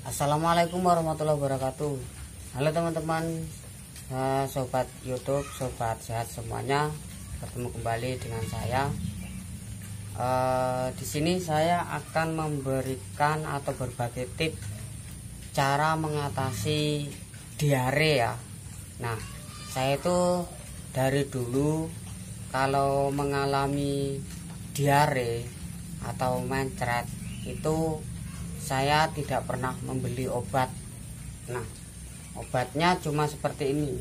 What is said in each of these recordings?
Assalamualaikum warahmatullahi wabarakatuh. Halo teman-teman, sobat YouTube, sobat sehat semuanya. Bertemu kembali dengan saya. Di sini saya akan memberikan atau berbagi tips cara mengatasi diare ya. Nah, saya itu dari dulu kalau mengalami diare atau mencret itu saya tidak pernah membeli obat. Nah, obatnya cuma seperti ini.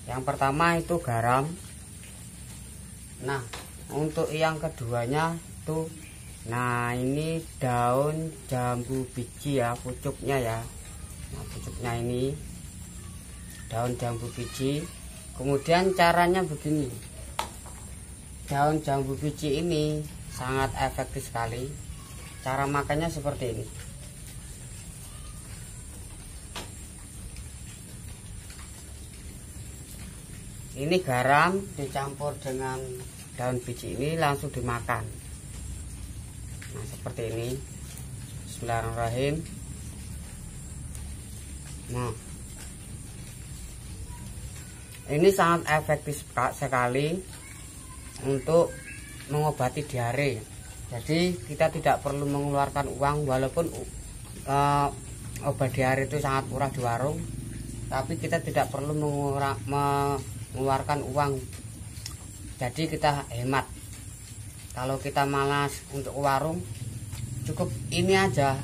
Yang pertama itu garam. Nah, untuk yang keduanya itu, nah ini daun jambu biji ya, pucuknya ya. Nah, pucuknya ini daun jambu biji. Kemudian caranya begini. Daun jambu biji ini sangat efektif sekali. Cara makannya seperti ini. Ini garam dicampur dengan daun biji ini langsung dimakan. Nah, seperti ini. Bismillahirrahmanirrahim. Nah, ini sangat efektif sekali untuk mengobati diare. Jadi kita tidak perlu mengeluarkan uang, walaupun obat diare itu sangat murah di warung, tapi kita tidak perlu mengeluarkan uang. Jadi kita hemat. Kalau kita malas untuk ke warung, cukup ini aja,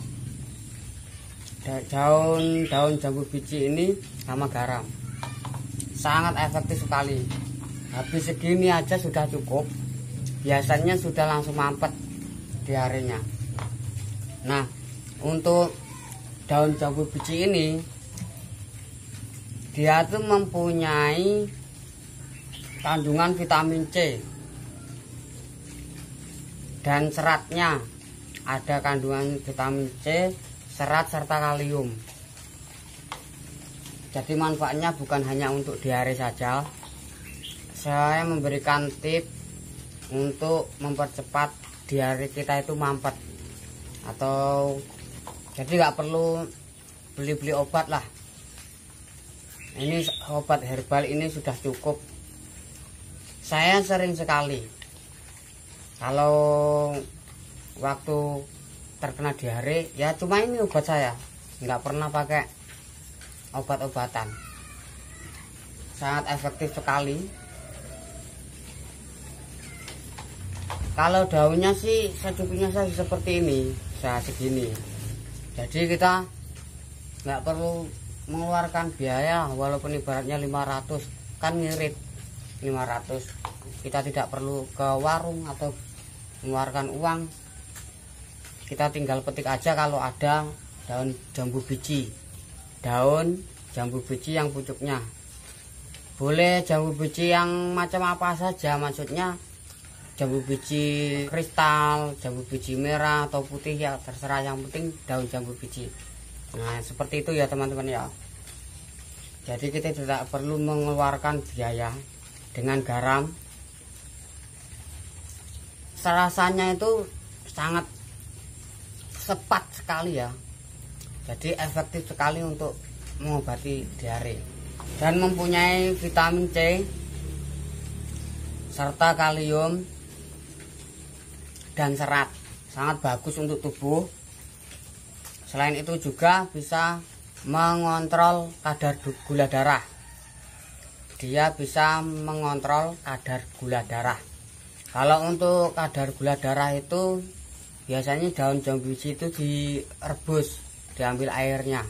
daun jambu biji ini sama garam. Sangat efektif sekali. Habis segini aja sudah cukup. Biasanya sudah langsung mampet diarenya. Nah, untuk daun jambu biji ini, dia tuh mempunyai kandungan vitamin C dan seratnya. Ada kandungan vitamin C, serat serta kalium. Jadi manfaatnya bukan hanya untuk diare saja. Saya memberikan tips untuk mempercepat diare kita itu mampet, atau jadi nggak perlu beli obat lah. Ini obat herbal ini sudah cukup. Saya sering sekali kalau waktu terkena diare ya cuma ini obat saya, nggak pernah pakai obat-obatan. Sangat efektif sekali. Kalau daunnya sih secukupnya saya seperti ini, saya segini. Jadi kita nggak perlu mengeluarkan biaya, walaupun ibaratnya 500 kan ngirit 500. Kita tidak perlu ke warung atau mengeluarkan uang. Kita tinggal petik aja kalau ada daun jambu biji. Daun jambu biji yang pucuknya. Boleh jambu biji yang macam apa saja, maksudnya jambu biji kristal, jambu biji merah atau putih ya terserah, yang penting daun jambu biji. Nah, seperti itu ya teman-teman ya. Jadi kita tidak perlu mengeluarkan biaya. Dengan garam, rasanya itu sangat cepat sekali ya. Jadi efektif sekali untuk mengobati diare. Dan mempunyai vitamin C serta kalium dan serat, sangat bagus untuk tubuh. Selain itu juga bisa mengontrol kadar gula darah. Dia bisa mengontrol kadar gula darah. Kalau untuk kadar gula darah itu biasanya daun jambu biji itu direbus, diambil airnya.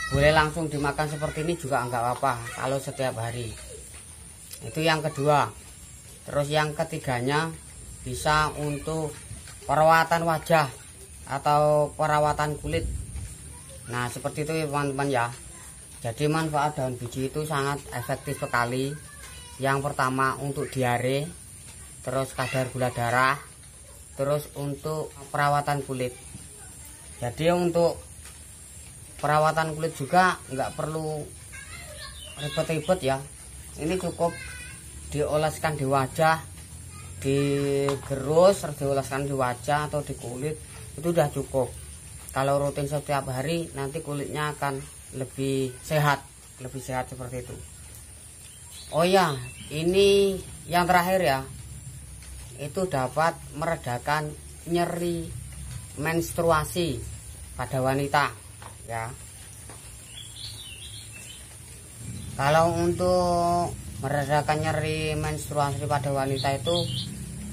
Boleh langsung dimakan seperti ini juga enggak apa-apa kalau setiap hari. Itu yang kedua. Terus yang ketiganya bisa untuk perawatan wajah atau perawatan kulit. Nah, seperti itu ya teman-teman ya. Jadi manfaat daun biji itu sangat efektif sekali. Yang pertama untuk diare, terus kadar gula darah, terus untuk perawatan kulit. Jadi untuk perawatan kulit juga nggak perlu ribet-ribet ya. Ini cukup dioleskan di wajah, digerus, dioleskan di wajah atau di kulit, itu udah cukup. Kalau rutin setiap hari nanti kulitnya akan lebih sehat seperti itu. Oh ya, ini yang terakhir ya, itu dapat meredakan nyeri menstruasi pada wanita ya. Kalau untuk meredakan nyeri menstruasi pada wanita itu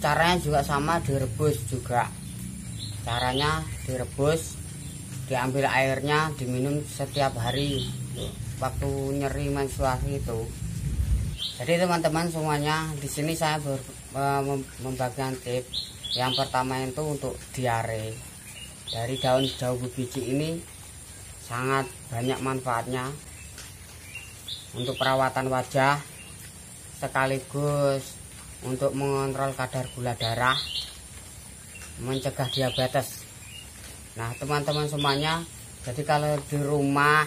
caranya juga sama, direbus juga. Caranya direbus, diambil airnya, diminum setiap hari waktu nyeri menstruasi itu. Jadi teman-teman semuanya, di sini saya membagikan tips. Yang pertama itu untuk diare. Dari daun jambu biji ini sangat banyak manfaatnya untuk perawatan wajah, sekaligus untuk mengontrol kadar gula darah, mencegah diabetes. Nah teman-teman semuanya, jadi kalau di rumah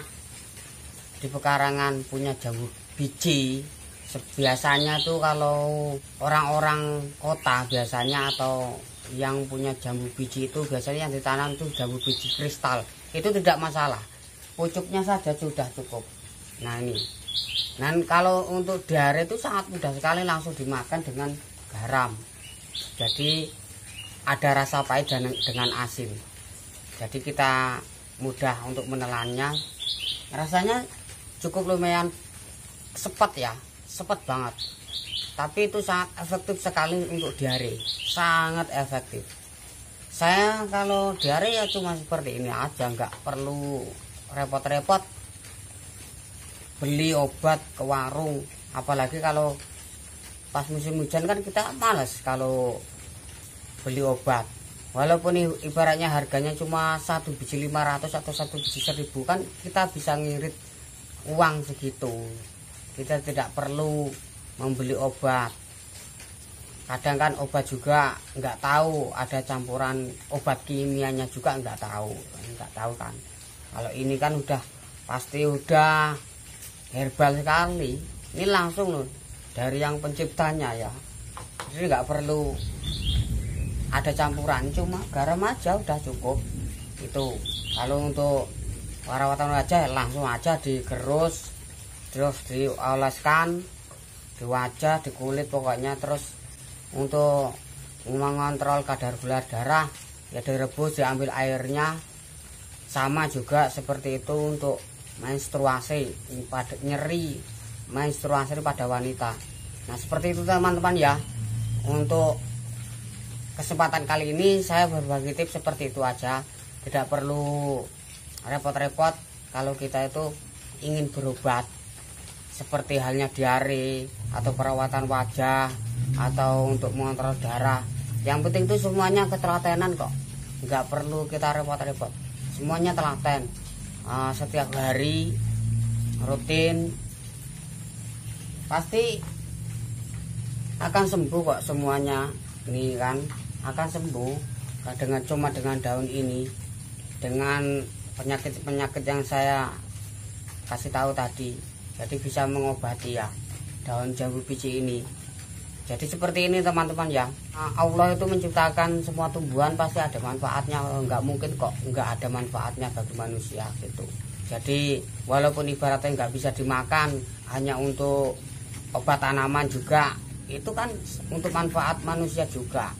di pekarangan punya jambu biji, biasanya tuh kalau orang-orang kota biasanya atau yang punya jambu biji itu biasanya yang ditanam tuh jambu biji kristal. Itu tidak masalah, pucuknya saja sudah cukup. Nah ini, dan kalau untuk diare itu sangat mudah sekali, langsung dimakan dengan garam. Jadi ada rasa pahit dengan asin. Jadi kita mudah untuk menelannya. Rasanya cukup lumayan sepet ya, sepet banget. Tapi itu sangat efektif sekali untuk diare, sangat efektif. Saya kalau diare ya cuma seperti ini aja, nggak perlu repot-repot beli obat ke warung. Apalagi kalau pas musim hujan kan kita malas kalau beli obat. Walaupun ibaratnya harganya cuma 1 biji 500 atau 1 biji 1000, kan kita bisa ngirit uang segitu. Kita tidak perlu membeli obat. Kadang kan obat juga nggak tahu, ada campuran obat kimianya juga nggak tahu kan. Kalau ini kan udah pasti udah herbal sekali. Ini langsung loh dari yang penciptanya ya. Jadi nggak perlu ada campuran, cuma garam aja udah cukup. Itu kalau untuk perawatan wajah langsung aja digerus, terus dioleskan di wajah, di kulit pokoknya. Terus untuk mengontrol kadar gula darah ya direbus, diambil airnya. Sama juga seperti itu untuk menstruasi, pada nyeri menstruasi pada wanita. Nah seperti itu teman-teman ya. Untuk kesempatan kali ini saya berbagi tips seperti itu aja. Tidak perlu repot-repot kalau kita itu ingin berobat, seperti halnya diare atau perawatan wajah atau untuk mengontrol darah. Yang penting itu semuanya ketelatenan kok, nggak perlu kita repot-repot, semuanya telaten. Setiap hari rutin pasti akan sembuh kok semuanya. Ini kan akan sembuh dengan daun ini, dengan penyakit-penyakit yang saya kasih tahu tadi. Jadi bisa mengobati ya daun jambu biji ini. Jadi seperti ini teman-teman ya. Allah itu menciptakan semua tumbuhan pasti ada manfaatnya. Nggak mungkin kok nggak ada manfaatnya bagi manusia gitu. Jadi walaupun ibaratnya nggak bisa dimakan, hanya untuk obat tanaman juga, itu kan untuk manfaat manusia juga,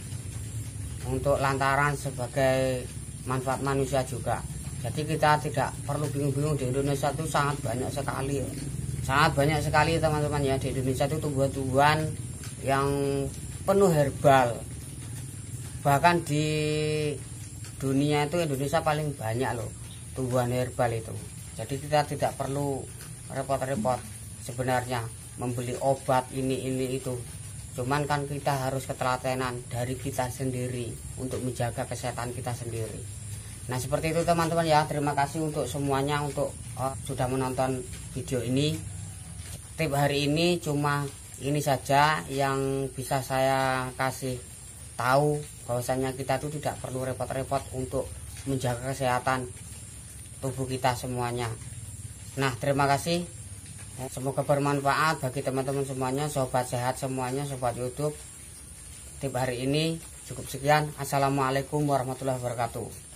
untuk lantaran sebagai manfaat manusia juga. Jadi kita tidak perlu bingung-bingung, di Indonesia itu sangat banyak sekali teman-teman ya. Di Indonesia itu tumbuhan-tumbuhan yang penuh herbal. Bahkan di dunia itu Indonesia paling banyak loh tumbuhan herbal itu. Jadi kita tidak perlu repot-repot sebenarnya membeli obat ini itu. Cuman kan kita harus ketelatenan dari kita sendiri untuk menjaga kesehatan kita sendiri. Nah seperti itu teman-teman ya. Terima kasih untuk semuanya untuk sudah menonton video ini. Tip hari ini cuma ini saja yang bisa saya kasih tahu, bahwasanya kita itu tidak perlu repot-repot untuk menjaga kesehatan tubuh kita semuanya. Nah terima kasih, semoga bermanfaat bagi teman-teman semuanya, sobat sehat semuanya, sobat YouTube. Tip hari ini cukup sekian. Assalamualaikum warahmatullahi wabarakatuh.